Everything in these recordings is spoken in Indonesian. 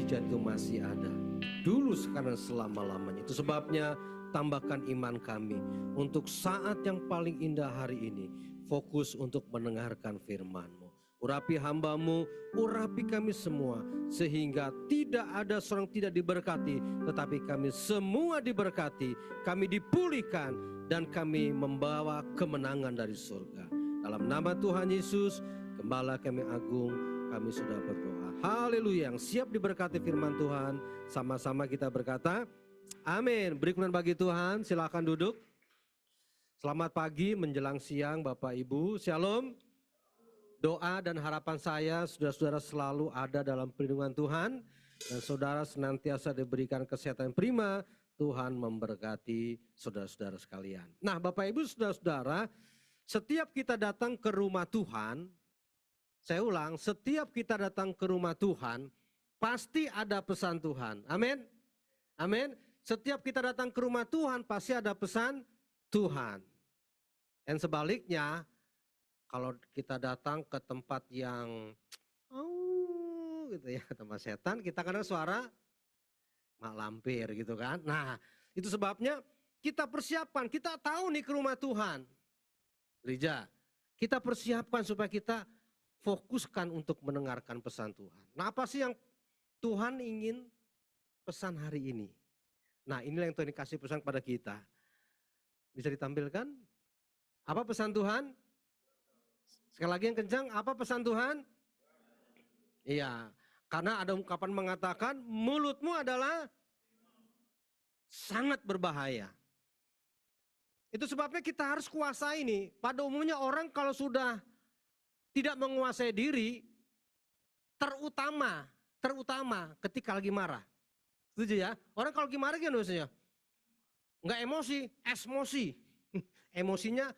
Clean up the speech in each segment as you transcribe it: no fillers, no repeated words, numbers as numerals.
mujizat itu masih ada. Dulu, sekarang, selama-lamanya. Itu sebabnya tambahkan iman kami untuk saat yang paling indah hari ini. Fokus untuk mendengarkan firman-Mu. Urapi hamba-Mu, urapi kami semua. Sehingga tidak ada seorang tidak diberkati, tetapi kami semua diberkati. Kami dipulihkan dan kami membawa kemenangan dari surga. Dalam nama Tuhan Yesus, Gembala kami agung, kami sudah berdoa. Haleluya. Yang siap diberkati firman Tuhan, sama-sama kita berkata, amin. Beri kemuliaan bagi Tuhan, silakan duduk. Selamat pagi menjelang siang Bapak Ibu, Shalom. Doa dan harapan saya saudara-saudara selalu ada dalam perlindungan Tuhan. Dan saudara senantiasa diberikan kesehatan prima. Tuhan memberkati saudara-saudara sekalian. Nah Bapak Ibu saudara-saudara, setiap kita datang ke rumah Tuhan, saya ulang, setiap kita datang ke rumah Tuhan, pasti ada pesan Tuhan. Amin. Amin. Setiap kita datang ke rumah Tuhan, pasti ada pesan Tuhan. Dan sebaliknya, kalau kita datang ke tempat yang gitu ya, tempat setan, kita kadang suara mak lampir gitu kan. Nah, itu sebabnya kita persiapkan, kita tahu nih ke rumah Tuhan. Gereja, kita persiapkan supaya kita fokuskan untuk mendengarkan pesan Tuhan. Nah, apa sih yang Tuhan ingin pesan hari ini? Nah, inilah yang Tuhan kasih pesan kepada kita. Bisa ditampilkan? Apa pesan Tuhan? Sekali lagi yang kencang, apa pesan Tuhan? Iya, karena ada ungkapan mengatakan mulutmu adalah sangat berbahaya. Itu sebabnya kita harus kuasai nih. Pada umumnya orang kalau sudah tidak menguasai diri, terutama ketika lagi marah. Setuju ya? Orang kalau lagi marah gimana maksudnya? Enggak emosi, esmosi. Emosinya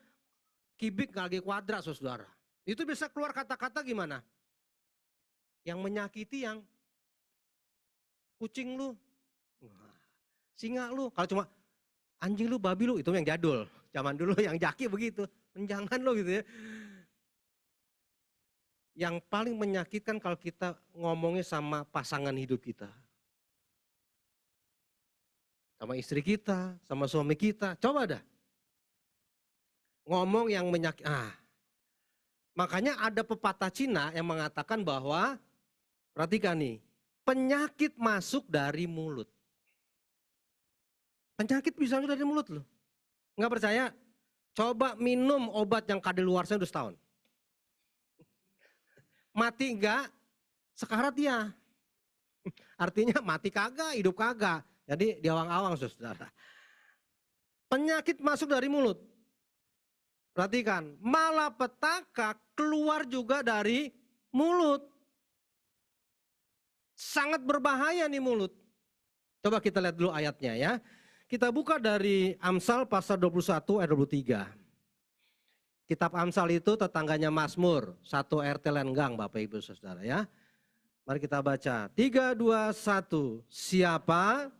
kibik lagi kuadrat saudara. Itu bisa keluar kata-kata gimana? Yang menyakiti yang kucing lu, singa lu. Kalau cuma anjing lu, babi lu, itu yang jadul. Zaman dulu yang jaki begitu, menjangan lu gitu ya. Yang paling menyakitkan kalau kita ngomongnya sama pasangan hidup kita. Sama istri kita, sama suami kita, coba dah. Ngomong yang menyakit. Makanya ada pepatah Cina yang mengatakan bahwa, perhatikan nih, penyakit masuk dari mulut. Penyakit bisa masuk dari mulut loh. Nggak percaya? Coba minum obat yang kadaluarsa udah setahun. Mati enggak, sekarat dia. Artinya mati kagak, hidup kagak. Jadi diawang-awang saudara. Penyakit masuk dari mulut. Perhatikan, malapetaka keluar juga dari mulut. Sangat berbahaya nih mulut. Coba kita lihat dulu ayatnya ya. Kita buka dari Amsal pasal 21 ayat 23. Kitab Amsal itu tetangganya Mazmur, 1 RT Lenggang Bapak Ibu Saudara ya. Mari kita baca, 3, 2, 1. Siapa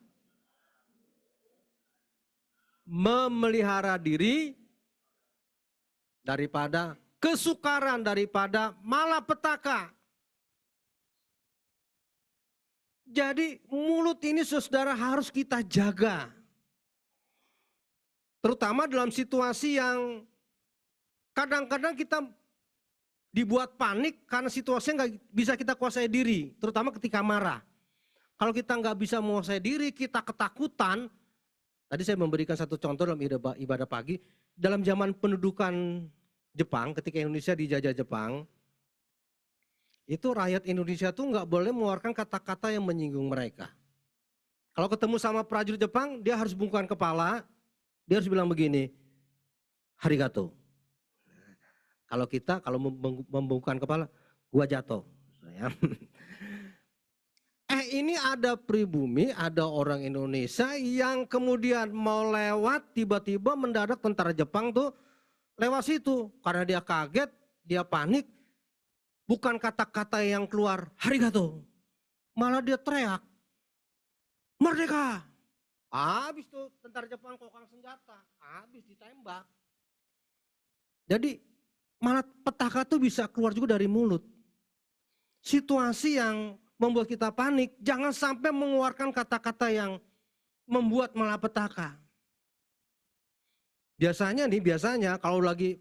memelihara diri daripada kesukaran, daripada malapetaka. Jadi mulut ini saudara harus kita jaga. Terutama dalam situasi yang kadang-kadang kita dibuat panik karena situasinya nggak bisa kita kuasai diri, terutama ketika marah. Kalau kita nggak bisa menguasai diri, kita ketakutan. Tadi saya memberikan satu contoh dalam ibadah pagi, dalam zaman pendudukan Jepang, ketika Indonesia dijajah Jepang, itu rakyat Indonesia tuh nggak boleh mengeluarkan kata-kata yang menyinggung mereka. Kalau ketemu sama prajurit Jepang, dia harus bungkukkan kepala, dia harus bilang begini, arigato. Kalau kita, kalau membungkukkan kepala, gua jatuh. Ini ada pribumi, ada orang Indonesia yang kemudian mau lewat, tiba-tiba mendadak tentara Jepang tuh lewat situ. Karena dia kaget, dia panik, bukan kata-kata yang keluar, arigato. Malah dia teriak, merdeka. Habis tuh tentara Jepang kokang senjata, habis ditembak. Jadi malah petaka tuh bisa keluar juga dari mulut. Situasi yang membuat kita panik, jangan sampai mengeluarkan kata-kata yang membuat malapetaka. Biasanya kalau lagi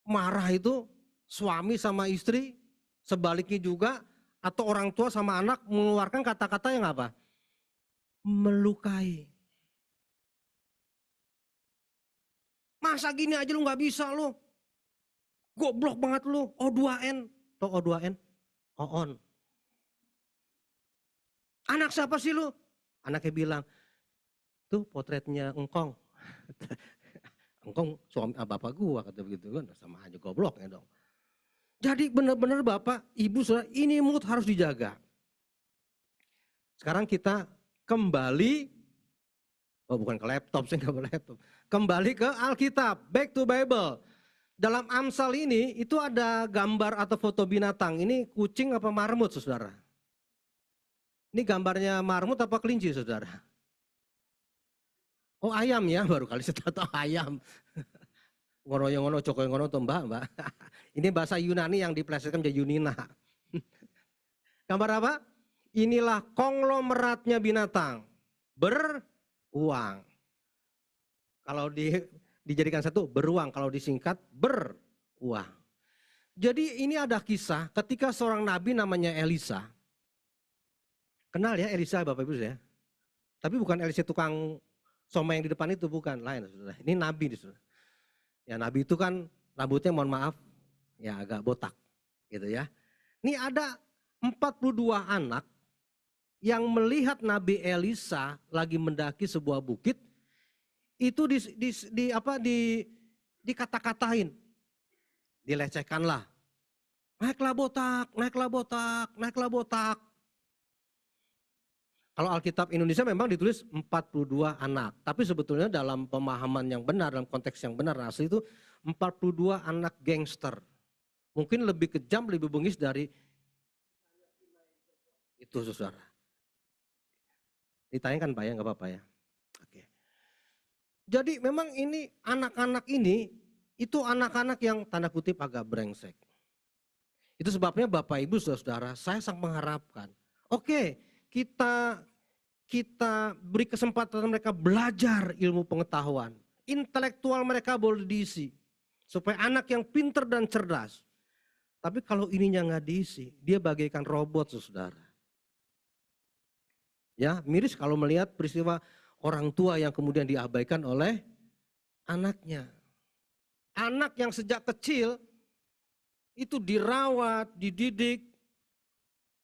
marah itu suami sama istri, sebaliknya juga, atau orang tua sama anak mengeluarkan kata-kata yang apa? Melukai. Masa gini aja lu gak bisa lu? Goblok banget lu, O2N. Tau O2N? On. Anak siapa sih lu? Anaknya bilang, tuh potretnya engkong. Engkong suami bapak gua, kata begitu kan, sama aja gobloknya dong. Jadi benar-benar Bapak, Ibu, Saudara, ini mood harus dijaga. Sekarang kita kembali, bukan ke laptop, saya nggak bawa laptop. Kembali ke Alkitab, back to Bible. Dalam Amsal ini, itu ada gambar atau foto binatang. Ini kucing apa marmut, Saudara? Ini gambarnya marmut apa kelinci, Saudara? Oh ayam ya, baru kali saya tahu ayam. Ngono-ngono, cokoy-ngono tuh mbak. Ini bahasa Yunani yang diplesetkan menjadi Yunina. Gambar apa? Inilah konglomeratnya binatang, beruang. Kalau dijadikan satu, beruang. Kalau disingkat, beruang. Jadi ini ada kisah ketika seorang nabi namanya Elisa. Kenal ya Elisa Bapak Ibu ya? Tapi bukan Elisa tukang somai yang di depan itu, bukan. Lain, saudara. Ini nabi, saudara. Ya nabi itu kan rambutnya mohon maaf, ya agak botak gitu ya. Ini ada 42 anak yang melihat Nabi Elisa lagi mendaki sebuah bukit, itu dikata-katain, dilecehkanlah. Naiklah botak, naiklah botak, naiklah botak. Kalau Alkitab Indonesia memang ditulis 42 anak, tapi sebetulnya dalam pemahaman yang benar, dalam konteks yang benar asli itu 42 anak gangster. Mungkin lebih kejam, lebih bengis dari itu, saudara. Ditayangkan Pak ya, nggak apa-apa ya. Oke. Jadi memang ini anak-anak ini, itu anak-anak yang tanda kutip agak brengsek. Itu sebabnya Bapak Ibu saudara-saudara, saya sangat mengharapkan, oke, kita beri kesempatan mereka belajar ilmu pengetahuan. Intelektual mereka boleh diisi. Supaya anak yang pinter dan cerdas. Tapi kalau ininya nggak diisi, dia bagaikan robot saudara. Ya, miris kalau melihat peristiwa orang tua yang kemudian diabaikan oleh anaknya. Anak yang sejak kecil itu dirawat, dididik.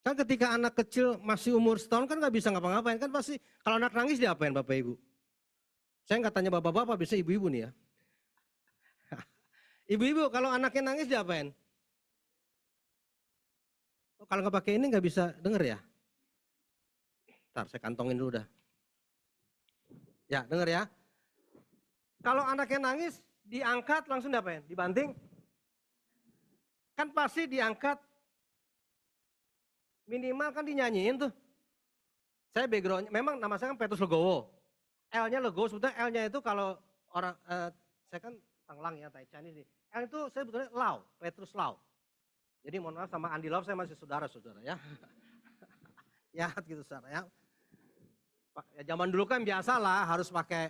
Kan ketika anak kecil masih umur setahun kan nggak bisa ngapa-ngapain. Kan pasti kalau anak nangis diapain Bapak Ibu? Saya nggak tanya bapak-bapak, biasanya ibu-ibu nih ya. Ibu-ibu kalau anaknya nangis diapain? Oh, kalau nggak pakai ini nggak bisa denger ya? Ntar saya kantongin dulu dah. Ya denger ya. Kalau anaknya nangis diangkat langsung diapain? Dibanting? Kan pasti diangkat. Minimal kan dinyanyiin tuh. Saya backgroundnya, memang nama saya kan Petrus Legowo. L-nya Legowo, sebetulnya L-nya itu kalau orang, saya kan Tanglang ya, Tai Chinese nih. L itu saya sebetulnya Lau, Petrus Lau. Jadi mohon maaf sama Andi Lau saya masih saudara-saudara ya. Ya gitu saudara ya. Ya zaman dulu kan biasa lah harus pakai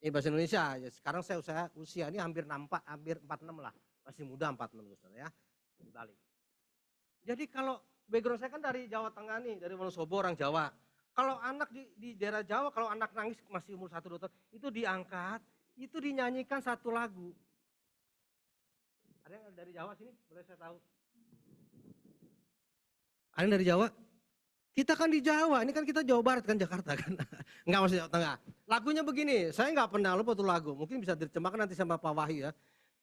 bahasa Indonesia. Ya, sekarang saya usia ini hampir 46 lah. Masih muda 46 saudara ya. Dibalik. Jadi kalau background saya kan dari Jawa Tengah nih, dari Wonosobo orang Jawa. Kalau anak di daerah Jawa, kalau anak nangis masih umur 1-2 tahun, itu diangkat, itu dinyanyikan satu lagu. Ada yang dari Jawa sini? Boleh saya tahu? Ada yang dari Jawa? Kita kan di Jawa, ini kan kita Jawa Barat kan Jakarta kan. Enggak maksudnya Jawa Tengah. Lagunya begini, saya nggak pernah lupa tuh lagu. Mungkin bisa diterjemahkan nanti sama Pak Wahyu ya.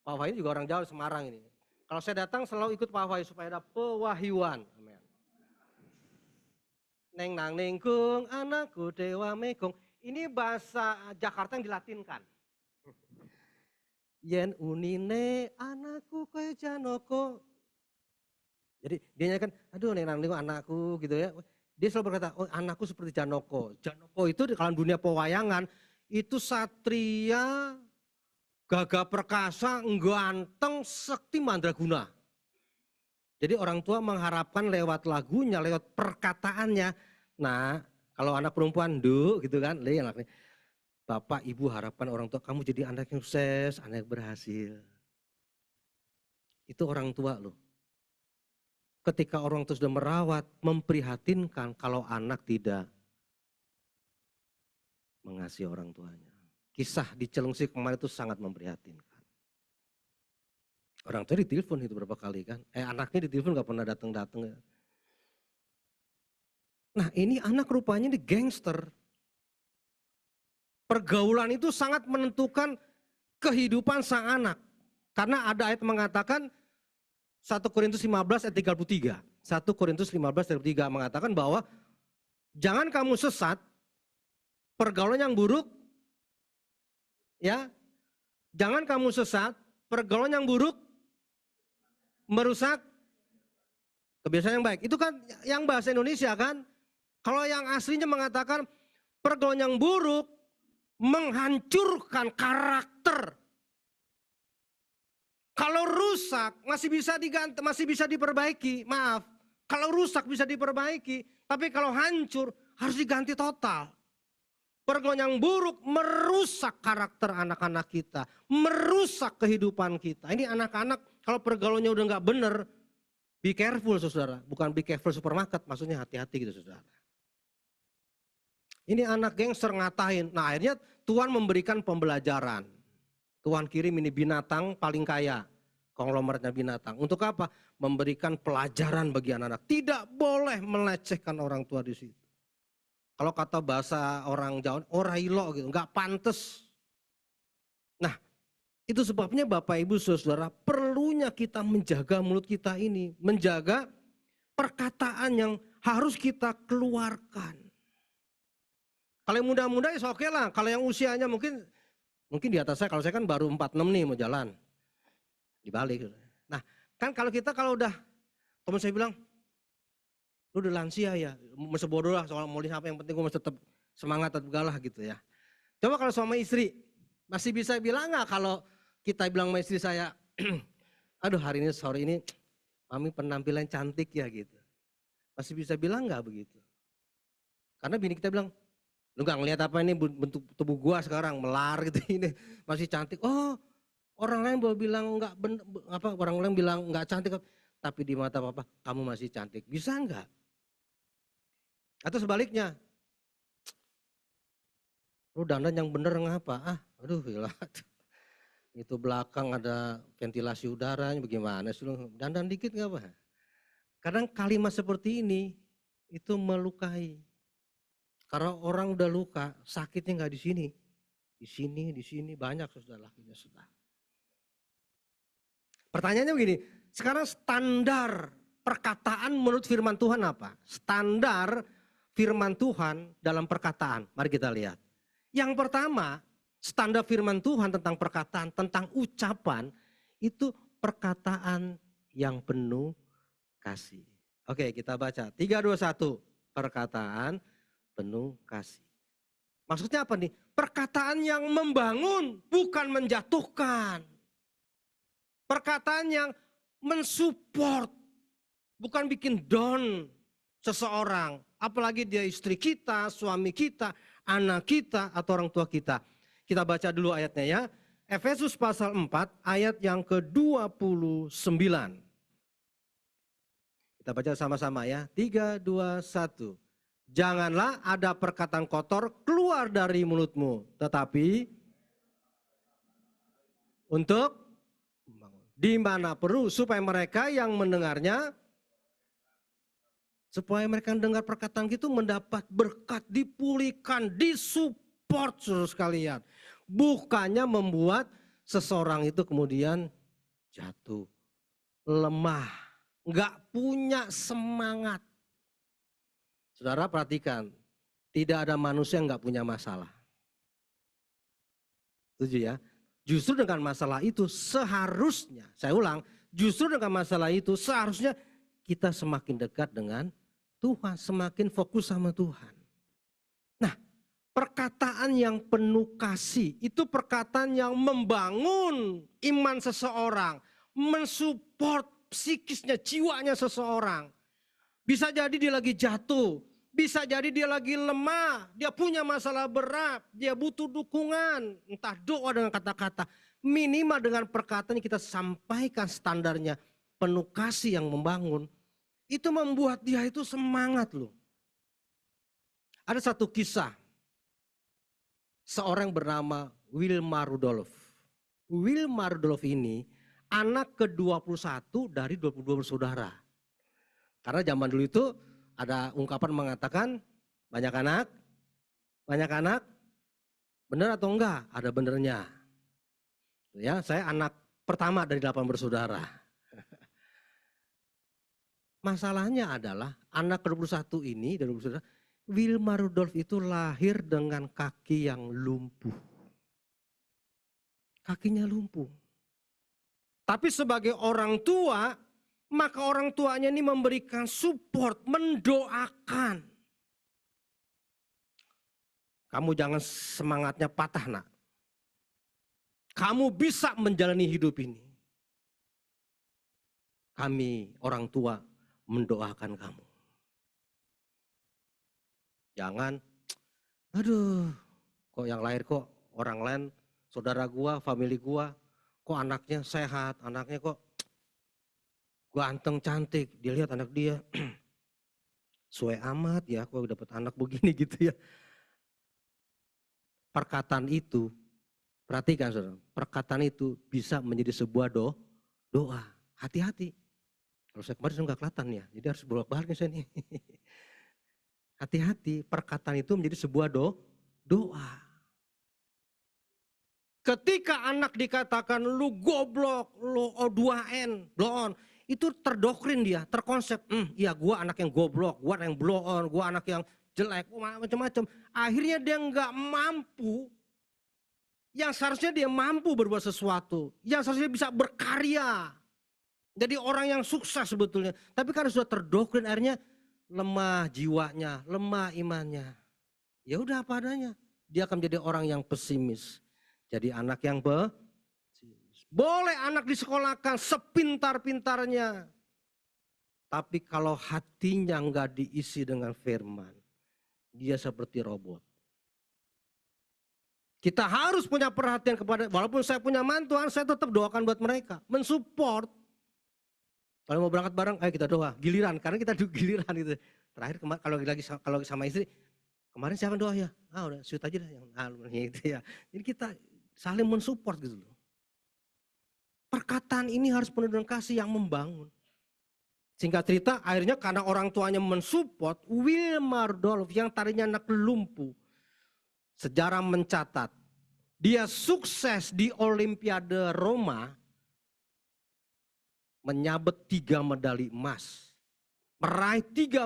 Pak Wahyu juga orang Jawa, Semarang ini. Kalau saya datang selalu ikut Pak Wahyu supaya ada pewahyuan. Amen. Neng nang nengkung anakku dewa megong. Ini bahasa Jakarta yang dilatinkan. Yen unine anakku kaya Janoko. Jadi dia nyanyikan, aduh neng nang nengkung anakku gitu ya. Dia selalu berkata, oh anakku seperti Janoko. Janoko itu di dalam dunia pewayangan itu satria gagah perkasa, ganteng, sakti mandraguna. Jadi orang tua mengharapkan lewat lagunya, lewat perkataannya. Nah, kalau anak perempuan, gitu kan, anaknya. Bapak, ibu harapkan orang tua kamu jadi anak yang sukses, anak yang berhasil. Itu orang tua loh. Ketika orang tua sudah merawat, memprihatinkan kalau anak tidak mengasihi orang tuanya. Kisah di Celengsi kemarin itu sangat memprihatinkan. Orang tua ditelepon itu berapa kali kan. Anaknya ditelepon gak pernah datang-datang. Nah ini anak rupanya di gangster. Pergaulan itu sangat menentukan kehidupan sang anak. Karena ada ayat mengatakan 1 Korintus 15 ayat 33. 1 Korintus 15 ayat 33 mengatakan bahwa jangan kamu sesat, pergaulan yang buruk, ya, jangan kamu sesat, pergaulan yang buruk merusak kebiasaan yang baik. Itu kan yang bahasa Indonesia kan. Kalau yang aslinya mengatakan pergaulan yang buruk menghancurkan karakter. Kalau rusak masih bisa diganti, masih bisa diperbaiki. Maaf, kalau rusak bisa diperbaiki, tapi kalau hancur harus diganti total. Pergaulan yang buruk merusak karakter anak-anak kita, merusak kehidupan kita. Ini anak-anak kalau pergaulannya udah nggak bener, be careful saudara. Bukan be careful supermarket, maksudnya hati-hati gitu saudara. Ini anak gangster ngatain. Nah akhirnya Tuhan memberikan pembelajaran. Tuhan kirim ini binatang paling kaya, konglomeratnya binatang. Untuk apa? Memberikan pelajaran bagi anak-anak. Tidak boleh melecehkan orang tua di situ. Kalau kata bahasa orang Jawa, orailo gitu, nggak pantes. Nah, itu sebabnya Bapak Ibu Saudara, perlunya kita menjaga mulut kita ini, menjaga perkataan yang harus kita keluarkan. Kalau yang muda-muda ya oke lah, kalau yang usianya mungkin di atas saya, kalau saya kan baru 46 nih mau jalan. Dibalik. Nah kan kalau kita kalau udah, teman saya bilang, lu udah lansia ya, masih bodoh lah soal mau apa, yang penting gue masih tetap semangat, tetap galah gitu ya. Coba kalau sama istri, masih bisa bilang nggak kalau kita bilang sama istri saya, aduh hari ini, sore ini, mami penampilan cantik ya gitu. Masih bisa bilang nggak begitu? Karena bini kita bilang, lu gak ngeliat apa ini bentuk tubuh gua sekarang melar gitu ini masih cantik. Oh orang lain boleh bilang nggak orang lain bilang nggak cantik, tapi di mata papa kamu masih cantik. Bisa nggak? Atau sebaliknya, lu dandan yang bener ngapa? Aduh gila. Itu belakang ada ventilasi udaranya bagaimana sih lu dandan dikit nggak apa? Kadang kalimat seperti ini itu melukai. Karena orang udah luka, sakitnya nggak di sini banyak saudara lakinya sudah. Pertanyaannya begini, sekarang standar perkataan menurut firman Tuhan apa? Standar firman Tuhan dalam perkataan, mari kita lihat. Yang pertama, standar firman Tuhan tentang perkataan, tentang ucapan, itu perkataan yang penuh kasih. Oke, kita baca 3, 2, 1, perkataan penuh kasih. Maksudnya apa nih? Perkataan yang membangun, bukan menjatuhkan. Perkataan yang mensupport, bukan bikin down seseorang. Apalagi dia istri kita, suami kita, anak kita, atau orang tua kita. Kita baca dulu ayatnya ya. Efesus pasal 4 ayat yang ke-29. Kita baca sama-sama ya. 3, 2, 1. Janganlah ada perkataan kotor keluar dari mulutmu, tetapi untuk di mana perlu supaya mereka yang mendengarnya, supaya mereka mendengar perkataan itu mendapat berkat, dipulihkan, disupport saudara sekalian. Bukannya membuat seseorang itu kemudian jatuh, lemah, nggak punya semangat. Saudara perhatikan, tidak ada manusia yang nggak punya masalah. Setuju ya? Justru dengan masalah itu seharusnya, saya ulang, justru dengan masalah itu seharusnya kita semakin dekat dengan Tuhan, semakin fokus sama Tuhan. Nah, perkataan yang penuh kasih, itu perkataan yang membangun iman seseorang, mensupport psikisnya, jiwanya seseorang. Bisa jadi dia lagi jatuh, bisa jadi dia lagi lemah, dia punya masalah berat, dia butuh dukungan, entah doa dengan kata-kata. Minimal dengan perkataan kita sampaikan standarnya, penuh kasih yang membangun. Itu membuat dia itu semangat loh. Ada satu kisah, seorang bernama Wilma Rudolph. Wilma Rudolph ini anak ke-21 dari 22 bersaudara. Karena zaman dulu itu ada ungkapan mengatakan banyak anak, benar atau enggak? Ada benernya. Ya, saya anak pertama dari 8 bersaudara. Masalahnya adalah anak ke-21 ini dari bersaudara, Wilma Rudolph itu lahir dengan kaki yang lumpuh. Kakinya lumpuh. Tapi sebagai orang tua, maka orang tuanya ini memberikan support, mendoakan. Kamu jangan semangatnya patah, nak. Kamu bisa menjalani hidup ini. Kami orang tua mendoakan kamu. Jangan, aduh, kok yang lahir kok orang lain, saudara gua, family gua, kok anaknya sehat, anaknya kok ganteng, cantik. Dia lihat anak dia, suwe amat ya, kok dapat anak begini gitu ya. Perkataan itu, perhatikan saudara, perkataan itu bisa menjadi sebuah doa. Hati-hati. Kalau saya kemarin nggak kelihatan ya, jadi harus bolak-balik saya nih. Hati-hati, perkataan itu menjadi sebuah doa. Ketika anak dikatakan lu goblok, lu O2N, blow on, itu terdoktrin dia, terkonsep, iya gua anak yang goblok, gua anak yang blow on, gua anak yang jelek, macam-macam. Akhirnya dia nggak mampu, yang seharusnya dia mampu berbuat sesuatu, yang seharusnya bisa berkarya. Jadi orang yang sukses sebetulnya, tapi karena sudah terdoktrin akhirnya lemah jiwanya, lemah imannya. Ya udah apa adanya, dia akan menjadi orang yang pesimis. Jadi anak yang pesimis. Boleh anak disekolahkan sepintar-pintarnya, tapi kalau hatinya nggak diisi dengan firman, dia seperti robot. Kita harus punya perhatian kepada, walaupun saya punya mantuan, saya tetap doakan buat mereka, mensupport. Kalau mau berangkat bareng, ayo kita doa, giliran, karena kita giliran gitu. Terakhir kalau sama istri, kemarin siapa doa ya? Ah udah shoot aja deh yang gitu ya. Jadi kita saling mensupport gitu loh. Perkataan ini harus penuh dengan kasih yang membangun. Singkat cerita, akhirnya karena orang tuanya mensupport, Wilma Rudolph yang tadinya anak lumpuh, sejarah mencatat, dia sukses di Olimpiade Roma, menyabet 3 medali emas. Meraih 3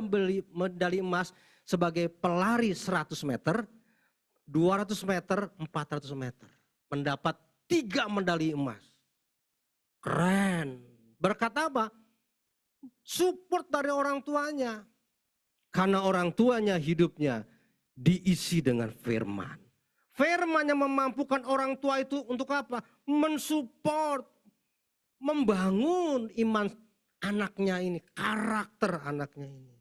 medali emas sebagai pelari 100 meter, 200 meter, 400 meter. Mendapat 3 medali emas. Keren. Berkat apa? Support dari orang tuanya. Karena orang tuanya hidupnya diisi dengan firman. Firman yang memampukan orang tua itu untuk apa? Mensupport, membangun iman anaknya ini, karakter anaknya ini.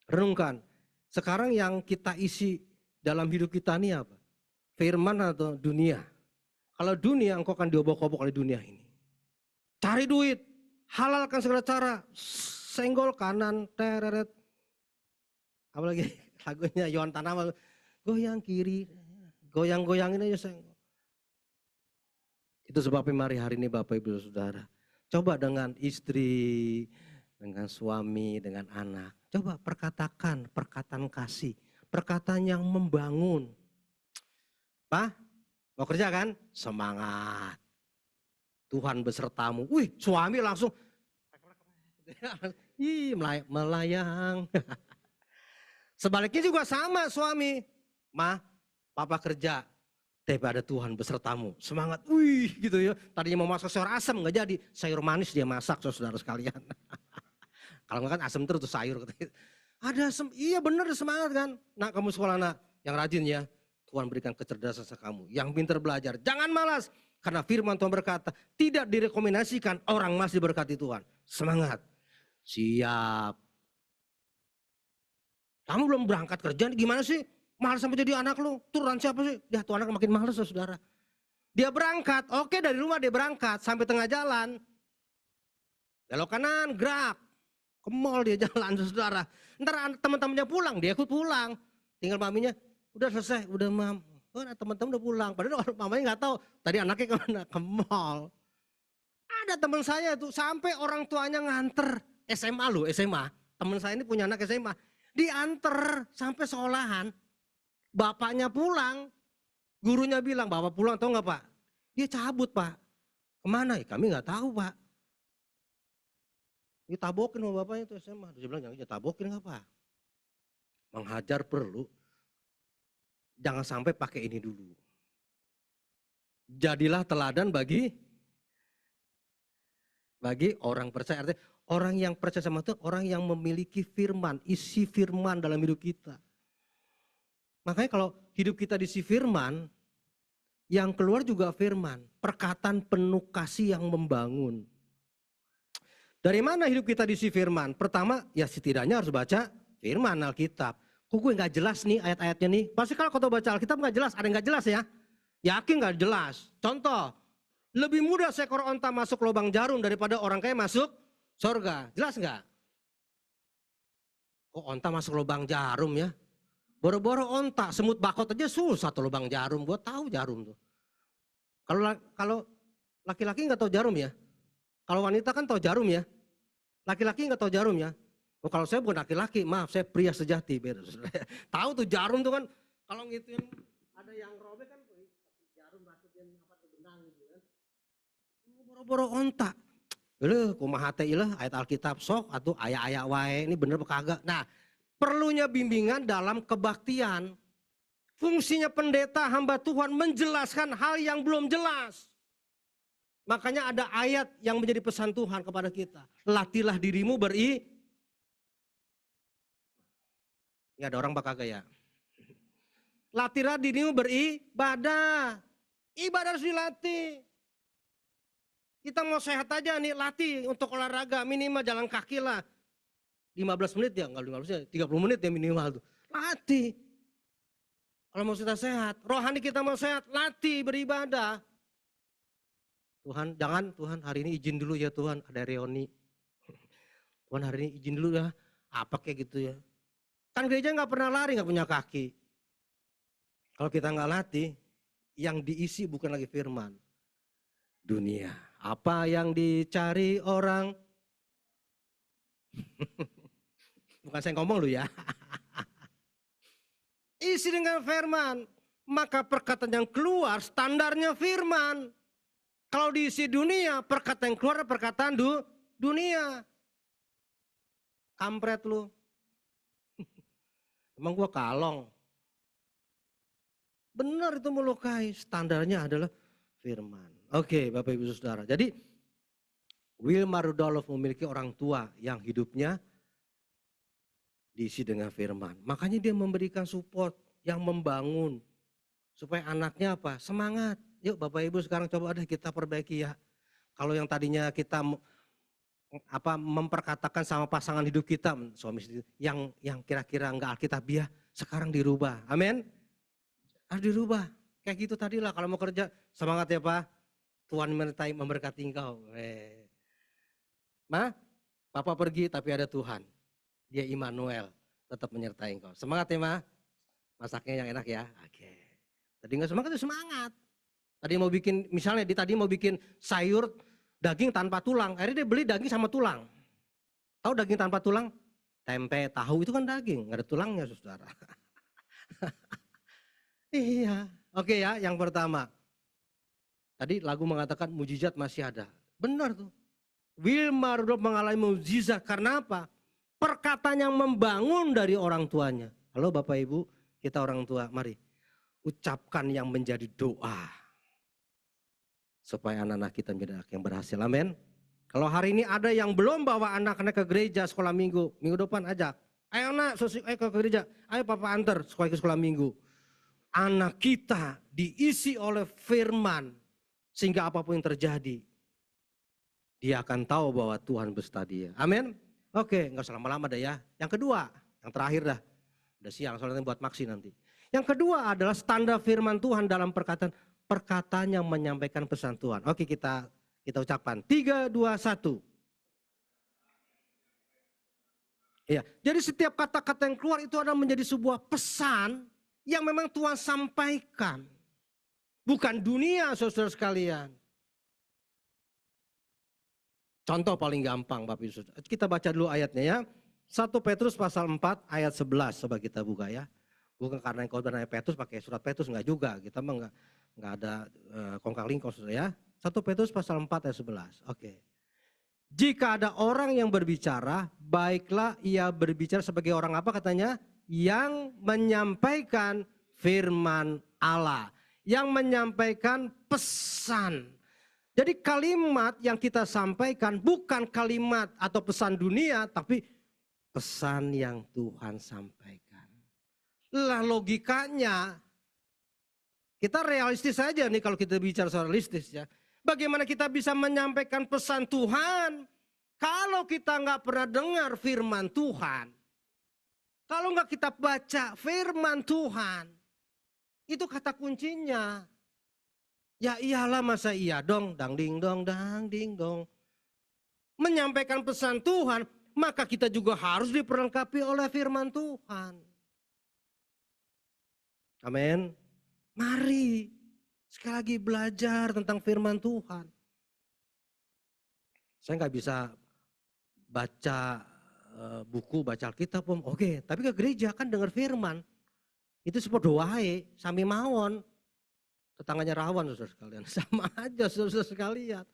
Renungkan, sekarang yang kita isi dalam hidup kita ini apa? Firman atau dunia? Kalau dunia, engkau akan diobok-obok oleh dunia ini. Cari duit, halalkan segala cara, senggol kanan, tereret. Apalagi lagunya Yohan Tanamal, goyang kiri, goyang-goyangin aja senggol. Itu sebabnya mari hari ini Bapak Ibu Saudara, coba dengan istri, dengan suami, dengan anak, coba perkatakan perkataan kasih, perkataan yang membangun. Pak, mau kerja kan? Semangat. Tuhan besertamu. Wih, suami langsung melayang. Sebaliknya juga sama suami. Ma, papa kerja. Daripada Tuhan besertamu, semangat, wih gitu ya. Tadinya mau masak sayur asam nggak jadi, sayur manis dia masak saudara sekalian. Kalau nggak kan asam terus sayur. Ada asam, iya bener semangat kan. Nak kamu sekolah nak, yang rajin ya. Tuhan berikan kecerdasan kamu, yang pintar belajar. Jangan malas, Karena firman Tuhan berkata, tidak direkomendasikan orang masih diberkati Tuhan. Semangat. Siap. Kamu belum berangkat kerja, gimana sih? Mahal sampai jadi anak lu. Turunan siapa sih? Ya tuh anak makin mahal saudara. Dia berangkat, oke dari rumah dia berangkat. Sampai tengah jalan. Belok kanan, gerak. Ke mall dia jalan saudara. Ntar teman-temannya pulang, dia ikut pulang. Tinggal maminya, udah selesai, udah mam. Oh, teman-teman udah pulang. Padahal mamanya nggak tahu tadi anaknya kemana, ke mall. Ada teman saya tuh sampai orang tuanya nganter SMA loh, SMA. Teman saya ini punya anak SMA, dianter sampai sekolahan. Bapaknya pulang, gurunya bilang, bapak pulang tahu nggak Pak? Dia cabut Pak. Kemana? Ya, kami nggak tahu Pak. Ditabokin sama bapaknya itu SMA. Dia bilang jangan tabokin nggak Pak? Menghajar perlu. Jangan sampai pakai ini dulu. Jadilah teladan bagi orang percaya. Artinya orang yang percaya sama Tuhan, orang yang memiliki firman, isi firman dalam hidup kita. Makanya kalau hidup kita diisi firman, yang keluar juga firman. Perkataan penuh kasih yang membangun. Dari mana hidup kita diisi firman? Pertama, ya setidaknya harus baca firman Alkitab. Kok gue gak jelas nih ayat-ayatnya nih. Pasti kalau kau baca Alkitab gak jelas, ada yang gak jelas ya. Yakin gak jelas. Contoh, lebih mudah seekor onta masuk lubang jarum daripada orang kaya masuk surga. Jelas gak? Kok onta masuk lubang jarum ya? Boro-boro onta, semut bakot aja susah tuh lubang jarum. Gue tahu jarum tuh. Kalau laki-laki gak tahu jarum ya. Kalau wanita kan tahu jarum ya. Laki-laki gak tahu jarum ya. Oh, kalau saya bukan laki-laki, maaf saya pria sejati. Tahu tuh jarum tuh kan, kalau ngituin ada yang robek kan, jarum masukin apa tuh benang gitu kan. Boro-boro ontak. Kumaha teh ilah ayat Alkitab sok atau aya-aya wae ini bener apa kagak. Nah, perlunya bimbingan dalam kebaktian. Fungsinya pendeta hamba Tuhan menjelaskan hal yang belum jelas. Makanya ada ayat yang menjadi pesan Tuhan kepada kita. Latihlah dirimu Ini ada orang bakal ya. Latihlah dirimu beribadah. Ibadah harus dilatih. Kita mau sehat aja nih, latih untuk olahraga. Minimal jalan kaki lah. 15 menit ya, enggak 15 menit, 30 menit ya minimal tuh. Latih. Kalau mau kita sehat, rohani kita mau sehat, latih beribadah. Tuhan, Tuhan hari ini izin dulu ya Tuhan, ada reuni. Tuhan hari ini izin dulu ya, apa kayak gitu ya. Kan gereja nggak pernah lari, nggak punya kaki. Kalau kita nggak latih, yang diisi bukan lagi firman. Dunia. Apa yang dicari orang? Bukan saya ngomong lu ya. Isi dengan firman. Maka perkataan yang keluar standarnya firman. Kalau diisi dunia, perkataan yang keluar perkataan dunia. Kampret lu. Emang gua kalong. Benar itu melukai, standarnya adalah firman. Oke Bapak Ibu Saudara, jadi Wilma Rudolph memiliki orang tua yang hidupnya diisi dengan firman. Makanya dia memberikan support yang membangun. Supaya anaknya apa? Semangat. Yuk Bapak Ibu sekarang coba deh kita perbaiki ya. Kalau yang tadinya kita memperkatakan sama pasangan hidup kita, suami istri, yang kira-kira enggak alkitabiah, sekarang dirubah. Amin. Harus dirubah. Kayak gitu tadi lah kalau mau kerja, semangat ya Pak. Tuhan memberkati engkau. Papa pergi tapi ada Tuhan. Dia Immanuel, tetap menyertai engkau. Semangat ya Ma. Masaknya yang enak ya. Oke. Tadi enggak semangat, itu semangat. Tadi mau bikin, misalnya tadi mau bikin sayur daging tanpa tulang, akhirnya dia beli daging sama tulang. Tahu daging tanpa tulang? Tempe, tahu itu kan daging, nggak ada tulangnya saudara. Iya, oke ya yang pertama. Tadi lagu mengatakan mujizat masih ada. Benar tuh. Wilma Rudolph mengalami mujizat karena apa? Perkataan yang membangun dari orang tuanya. Halo Bapak Ibu, kita orang tua, mari ucapkan yang menjadi doa. Supaya anak-anak kita menjadi anak yang berhasil, amin. Kalau hari ini ada yang belum bawa anak-anak ke gereja sekolah minggu depan ajak. Ayo nak, ayo ke gereja, ayo papa antar sekolah minggu. Anak kita diisi oleh firman. Sehingga apapun yang terjadi, dia akan tahu bahwa Tuhan beserta dia. Amin. Oke, nggak usah lama-lama dah ya. Yang kedua, yang terakhir dah. Udah siang soalnya buat maksi nanti. Yang kedua adalah standar firman Tuhan dalam perkataan yang menyampaikan pesan Tuhan. Oke, kita ucapkan 3, 2, 1. Ya, jadi setiap kata-kata yang keluar itu adalah menjadi sebuah pesan yang memang Tuhan sampaikan. Bukan dunia, saudara sekalian. Contoh paling gampang Bapak Ibu Saudara. Kita baca dulu ayatnya ya. 1 Petrus pasal 4 ayat 11 coba kita buka ya. Bukan karena yang khotbah Petrus pakai surat Petrus, enggak juga. Kita mah enggak ada kongkang-lingkong Saudara ya. 1 Petrus pasal 4 ayat 11. Oke. Jika ada orang yang berbicara, baiklah ia berbicara sebagai orang apa katanya? Yang menyampaikan firman Allah. Yang menyampaikan pesan. Jadi kalimat yang kita sampaikan bukan kalimat atau pesan dunia, tapi pesan yang Tuhan sampaikan. Lah logikanya, kita realistis saja nih kalau kita bicara soal realistis ya. Bagaimana kita bisa menyampaikan pesan Tuhan kalau kita nggak pernah dengar firman Tuhan? Kalau nggak kita baca firman Tuhan, itu kata kuncinya. Ya iyalah masa iya dong, dang ding dong. Menyampaikan pesan Tuhan, maka kita juga harus diperlengkapi oleh firman Tuhan. Amin. Mari sekali lagi belajar tentang firman Tuhan. Saya nggak bisa baca buku, baca Alkitab, oke. Tapi ke gereja kan dengar firman. Itu seperti doai, sami mawon. Tetangganya rawan saudara sekalian. Sama aja saudara sekalian.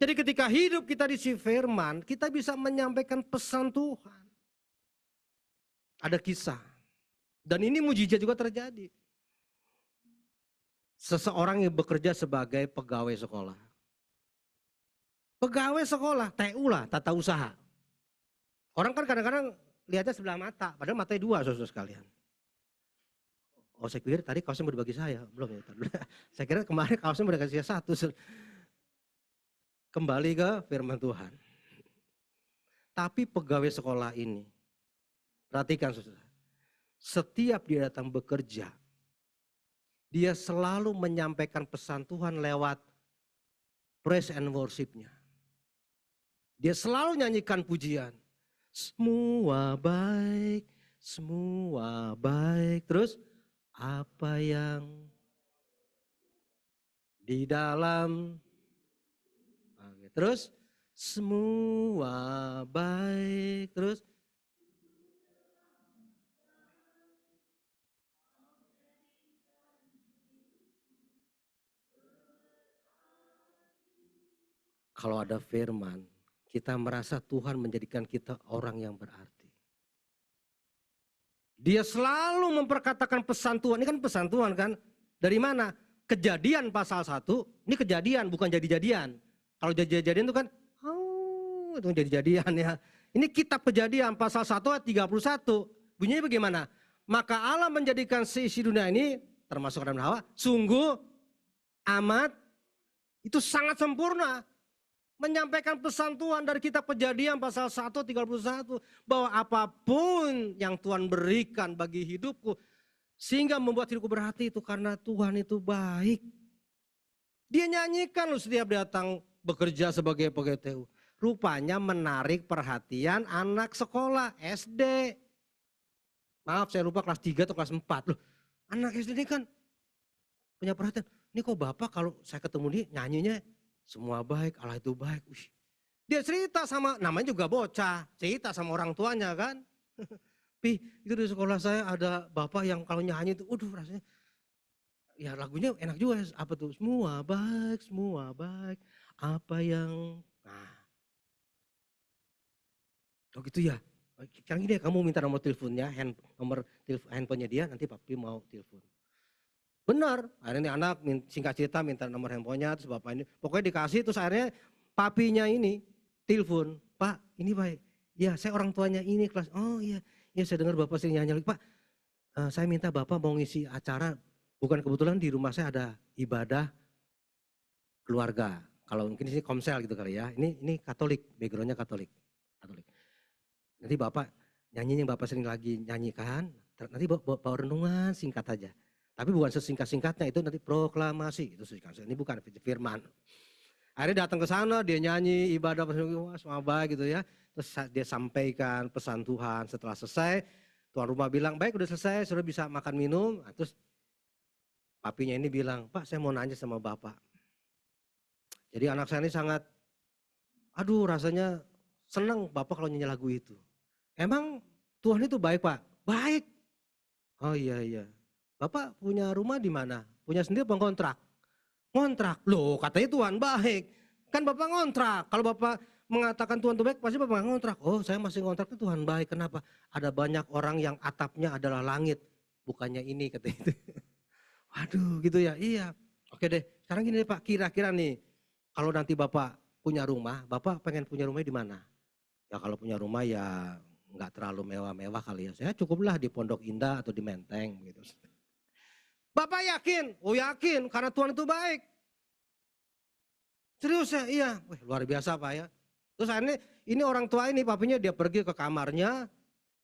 Jadi ketika hidup kita diisi firman, kita bisa menyampaikan pesan Tuhan. Ada kisah. Dan ini mujizat juga terjadi. Seseorang yang bekerja sebagai pegawai sekolah. Pegawai sekolah, TU lah, tata usaha. Orang kan kadang-kadang lihatnya sebelah mata, padahal matanya dua saudara sekalian. Oh saya kira tadi kaosnya mau dibagi saya, belum ya. Saya kira kemarin kaosnya mau dikasih saya satu. Kembali ke firman Tuhan. Tapi pegawai sekolah ini, perhatikan saudara. Setiap dia datang bekerja, dia selalu menyampaikan pesan Tuhan lewat praise and worship-nya. Dia selalu nyanyikan pujian. Semua baik, semua baik. Terus apa yang di dalam, terus semua baik, terus kalau ada firman, kita merasa Tuhan menjadikan kita orang yang berarti. Dia selalu memperkatakan pesan Tuhan. Ini kan pesan Tuhan kan. Dari mana? Kejadian pasal 1. Ini kejadian bukan jadi-jadian. Kalau jadi-jadian itu kan. Oh itu jadi-jadian ya. Ini kitab Kejadian pasal 1 ayat 31. Bunyinya bagaimana? Maka Allah menjadikan seisi dunia ini. Termasuk Adam dan Hawa. Sungguh amat. Itu sangat sempurna. Menyampaikan pesan Tuhan dari kitab Kejadian pasal 1 31 bahwa apapun yang Tuhan berikan bagi hidupku sehingga membuat hidupku berarti itu karena Tuhan itu baik. Dia nyanyikan loh setiap datang bekerja sebagai pegawai TU. Rupanya menarik perhatian anak sekolah SD. Maaf saya lupa kelas 3 atau kelas 4 loh. Anak SD ini kan punya perhatian. Ini kok Bapak kalau saya ketemu dia nyanyinya semua baik, Allah itu baik. Ush. Dia cerita sama, namanya juga bocah, cerita sama orang tuanya kan. Pi, itu di sekolah saya ada bapak yang kalau nyanyi itu, rasanya. Ya lagunya enak juga, apa tuh, semua baik, apa yang. Nah. Oh gitu ya, sekarang gini ya, kamu minta nomor teleponnya, nomor handphonenya dia, nanti papi mau telepon. Benar, akhirnya anak singkat cerita minta nomor handphonenya, terus bapak ini, pokoknya dikasih, terus akhirnya papinya ini telepon, Pak ini baik, ya saya orang tuanya ini kelas, oh iya, ya saya dengar bapak sering nyanyi, Pak saya minta bapak mau ngisi acara, bukan kebetulan di rumah saya ada ibadah, keluarga. Kalau mungkin ini Komsel gitu kali ya. Ini Katolik, backgroundnya Katolik. Katolik. Nanti Bapak nyanyi yang Bapak sering lagi nyanyikan, nanti bawa renungan singkat aja. Tapi bukan sesingkat-singkatnya, itu nanti proklamasi, itu singkat. Ini bukan firman. Akhirnya datang ke sana, dia nyanyi, ibadah, semua baik gitu ya. Terus dia sampaikan pesan Tuhan. Setelah selesai, tuan rumah bilang, baik udah selesai, sudah bisa makan minum. Nah, terus papinya ini bilang, Pak saya mau nanya sama Bapak. Jadi anak saya ini sangat, aduh rasanya senang Bapak kalau nyanyi lagu itu. Emang Tuhan itu baik Pak? Baik. Oh iya. Bapak punya rumah di mana? Punya sendiri apa kontrak? Ngontrak. Loh katanya Tuhan baik. Kan Bapak ngontrak. Kalau Bapak mengatakan Tuhan itu baik pasti Bapak ngontrak. Oh saya masih ngontrak itu Tuhan baik. Kenapa? Ada banyak orang yang atapnya adalah langit. Bukannya ini katanya itu. Waduh gitu ya. Iya. Oke deh. Sekarang gini deh Pak. Kira-kira nih. Kalau nanti Bapak punya rumah. Bapak pengen punya rumah di mana? Ya kalau punya rumah ya nggak terlalu mewah-mewah kali ya. Saya cukuplah di Pondok Indah atau di Menteng gitu. Bapak yakin? Oh yakin karena Tuhan itu baik. Serius ya? Iya. Wih, luar biasa Pak ya. Terus akhirnya ini orang tua ini papinya dia pergi ke kamarnya.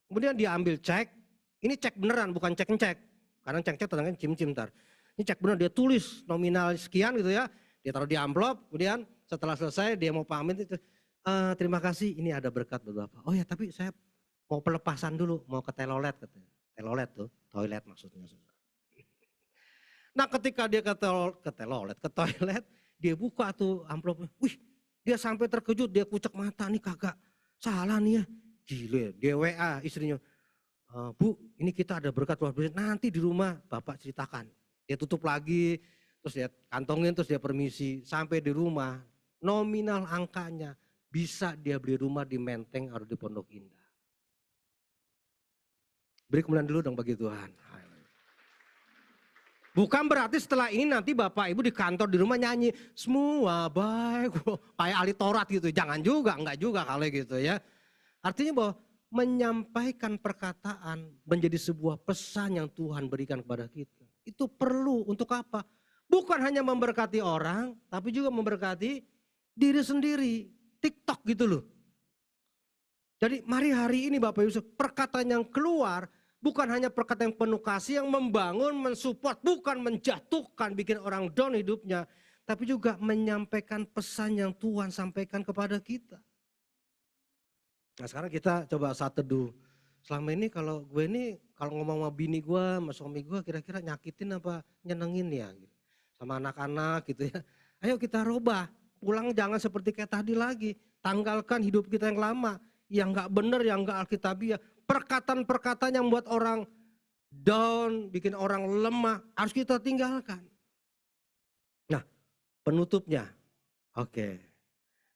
Kemudian dia ambil cek. Ini cek beneran bukan cek-cek. Karena cek-cek tenangnya cim-cim ntar. Ini cek beneran dia tulis nominal sekian gitu ya. Dia taruh di amplop. Kemudian setelah selesai dia mau pamit itu. Terima kasih ini ada berkat buat Bapak. Oh ya tapi saya mau pelepasan dulu. Mau ke telolet katanya. Telolet tuh. Toilet maksudnya. Nah ketika dia ke toilet, dia buka tuh amplopnya. Wih, dia sampai terkejut, dia kucek mata nih kagak salah nih ya. Gile, dia WA istrinya. Bu, ini kita ada berkat luar biasa. Nanti di rumah Bapak ceritakan. Dia tutup lagi, terus dia kantongin, terus dia permisi. Sampai di rumah, nominal angkanya bisa dia beli rumah di Menteng atau di Pondok Indah. Beri kemuliaan dulu dong bagi Tuhan. Bukan berarti setelah ini nanti Bapak Ibu di kantor di rumah nyanyi semua baik kayak ahli Taurat gitu. Jangan juga, enggak juga kalau gitu ya. Artinya bahwa menyampaikan perkataan menjadi sebuah pesan yang Tuhan berikan kepada kita. Itu perlu untuk apa? Bukan hanya memberkati orang, tapi juga memberkati diri sendiri. TikTok gitu loh. Jadi mari hari ini Bapak Ibu perkataan yang keluar bukan hanya perkataan yang penuh kasih yang membangun, mensupport, bukan menjatuhkan, bikin orang down hidupnya. Tapi juga menyampaikan pesan yang Tuhan sampaikan kepada kita. Nah sekarang kita coba saat teduh. Selama ini kalau gue ini, kalau ngomong sama bini gue, sama suami gue kira-kira nyakitin apa nyenengin ya. Gitu. Sama anak-anak gitu ya. Ayo kita rubah, pulang jangan seperti kayak tadi lagi. Tanggalkan hidup kita yang lama, yang gak benar, yang gak alkitabiah. Perkataan-perkataan yang membuat orang down, bikin orang lemah, harus kita tinggalkan. Nah, penutupnya. Oke.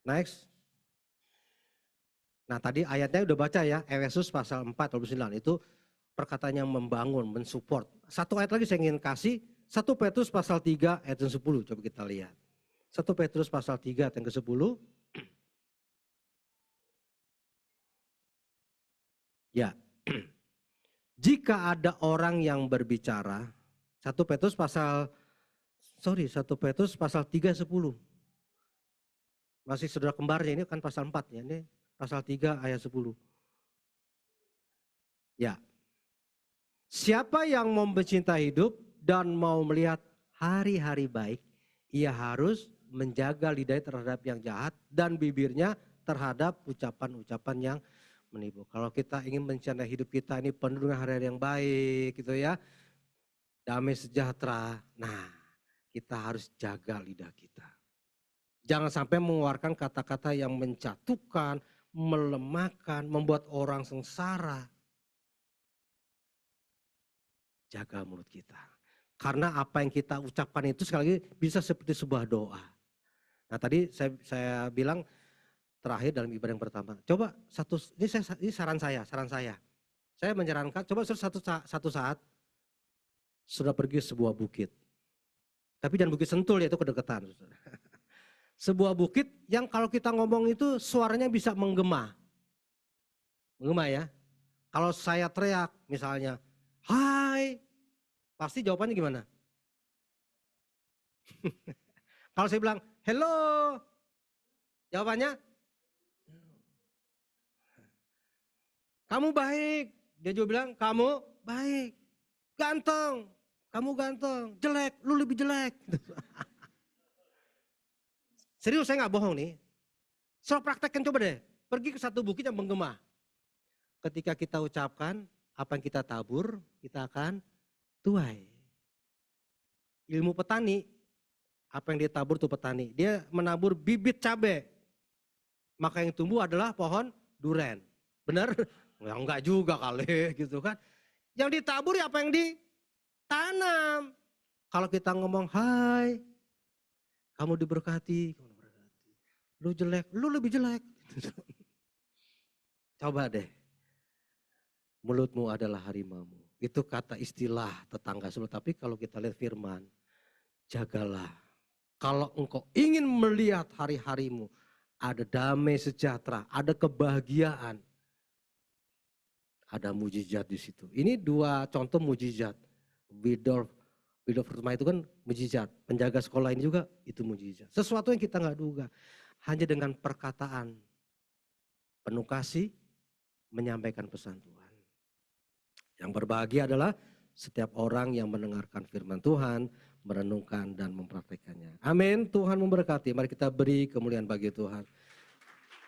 Next. Nah, tadi ayatnya udah baca ya, Efesus pasal 4:29 itu perkataan yang membangun, mensupport. Satu ayat lagi saya ingin kasih, 1 Petrus pasal 3 ayat 10, coba kita lihat. 1 Petrus pasal 3 ayat yang ke-10. Ya, jika ada orang yang berbicara, 1 Petrus pasal 3:10. Masih saudara kembarnya, ini kan pasal 4 ya, ini pasal 3 ayat 10. Ya, siapa yang mau mencintai hidup dan mau melihat hari-hari baik, ia harus menjaga lidahnya terhadap yang jahat dan bibirnya terhadap ucapan-ucapan yang menipu. Kalau kita ingin mencintai hidup kita ini penuh dengan hari-hari yang baik gitu ya. Damai sejahtera. Nah, kita harus jaga lidah kita. Jangan sampai mengeluarkan kata-kata yang menjatuhkan, melemahkan, membuat orang sengsara. Jaga mulut kita. Karena apa yang kita ucapkan itu sekali lagi bisa seperti sebuah doa. Nah, tadi saya bilang terakhir dalam ibadah yang pertama, coba ini saran saya. Saya menyarankan, coba satu saat sudah pergi sebuah bukit. Tapi jangan bukit Sentul, yaitu kedekatan. Sebuah bukit yang kalau kita ngomong itu suaranya bisa menggema. Menggema ya. Kalau saya teriak misalnya, hai, pasti jawabannya gimana? Kalau saya bilang, Hello. Jawabannya, kamu baik. Dia juga bilang, kamu baik. Ganteng, kamu ganteng. Jelek, lu lebih jelek. Serius, saya nggak bohong nih. So praktekkan coba deh. Pergi ke satu bukit yang menggema. Ketika kita ucapkan, apa yang kita tabur, kita akan tuai. Ilmu petani, apa yang dia tabur tuh petani. Dia menabur bibit cabai. Maka yang tumbuh adalah pohon duren. Benar? Ya enggak juga kali gitu kan. Yang ditabur ya apa yang ditanam. Kalau kita ngomong, hai, kamu diberkati. Lu jelek, lu lebih jelek. Coba deh. Mulutmu adalah harimaumu. Itu kata istilah tetangga sebelah. Tapi kalau kita lihat firman, jagalah. Kalau engkau ingin melihat hari-harimu, ada damai sejahtera, ada kebahagiaan, ada mujizat di situ. Ini dua contoh mujizat. Widorf pertama itu kan mujizat. Penjaga sekolah ini juga itu mujizat. Sesuatu yang kita nggak duga. Hanya dengan perkataan penuh kasih menyampaikan pesan Tuhan. Yang berbahagia adalah setiap orang yang mendengarkan firman Tuhan, merenungkan dan mempraktekannya. Amin. Tuhan memberkati. Mari kita beri kemuliaan bagi Tuhan.